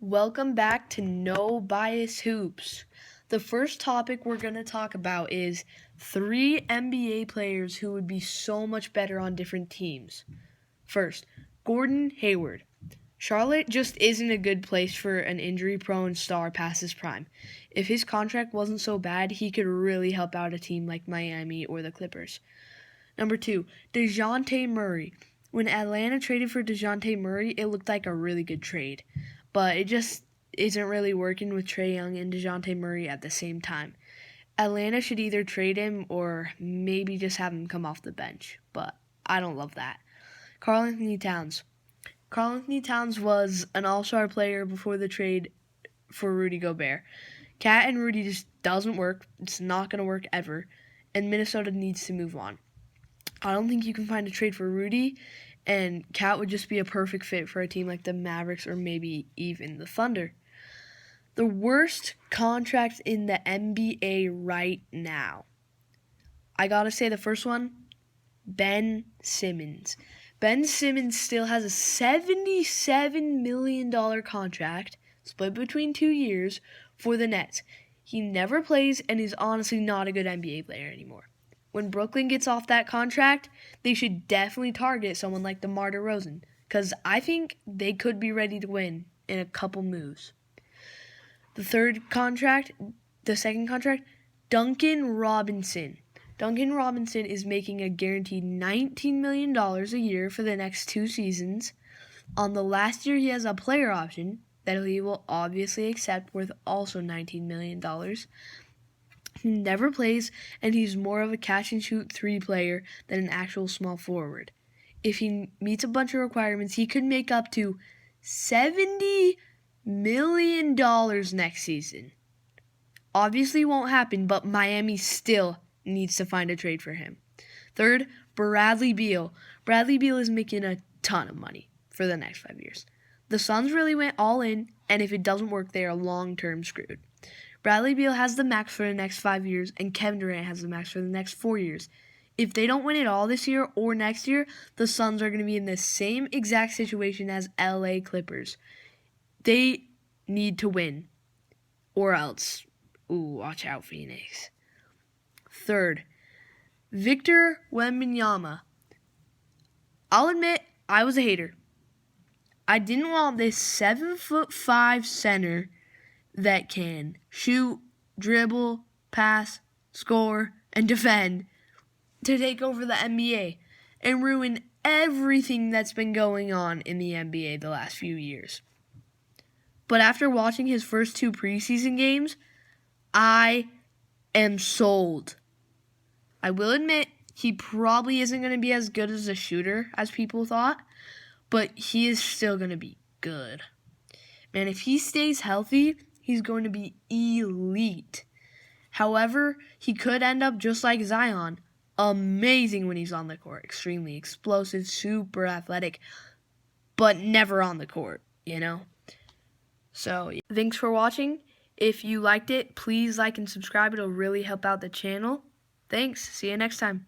Welcome back to No Bias Hoops. The first topic we're going to talk about is 3 NBA players who would be so much better on different teams. First, Gordon Hayward. Charlotte just isn't a good place for an injury-prone star past his prime. If his contract wasn't so bad, he could really help out a team like Miami or the Clippers. Number 2, DeJounte Murray. When Atlanta traded for DeJounte Murray, it looked like a really good trade. But it just isn't really working with Trae Young and DeJounte Murray at the same time. Atlanta should either trade him or maybe just have him come off the bench. But I don't love that. Karl-Anthony Towns. Karl-Anthony Towns was an all-star player before the trade for Rudy Gobert. Cat and Rudy just doesn't work. It's not going to work ever. And Minnesota needs to move on. I don't think you can find a trade for Rudy, and Cat would just be a perfect fit for a team like the Mavericks or maybe even the Thunder. The worst contract in the NBA right now. I gotta say the first one, Ben Simmons. Ben Simmons still has a $77 million contract, split between 2 years, for the Nets. He never plays and is honestly not a good NBA player anymore. When Brooklyn gets off that contract, they should definitely target someone like DeMar DeRozan, because I think they could be ready to win in a couple moves. The second contract, Duncan Robinson. Duncan Robinson is making a guaranteed $19 million a year for the next 2 seasons. On the last year, he has a player option that he will obviously accept, worth also $19 million. He never plays, and he's more of a catch-and-shoot 3 player than an actual small forward. If he meets a bunch of requirements, he could make up to $70 million next season. Obviously won't happen, but Miami still needs to find a trade for him. Third, Bradley Beal. Bradley Beal is making a ton of money for the next 5 years. The Suns really went all in, and if it doesn't work, they are long-term screwed. Bradley Beal has the max for the next 5 years, and Kevin Durant has the max for the next 4 years. If they don't win it all this year or next year, the Suns are going to be in the same exact situation as LA Clippers. They need to win, or else, watch out, Phoenix. Third, Victor Wembanyama. I'll admit, I was a hater. I didn't want this 7'5" center that can shoot, dribble, pass, score, and defend to take over the NBA and ruin everything that's been going on in the NBA the last few years. But after watching his first 2 preseason games, I am sold. I will admit, he probably isn't going to be as good as a shooter as people thought, but he is still going to be good. Man, if he stays healthy, he's going to be elite. However, he could end up just like Zion, amazing when he's on the court, extremely explosive, super athletic, but never on the court, So, thanks for watching. If you liked it, please like and subscribe. It'll really help out the channel. Thanks. See you next time.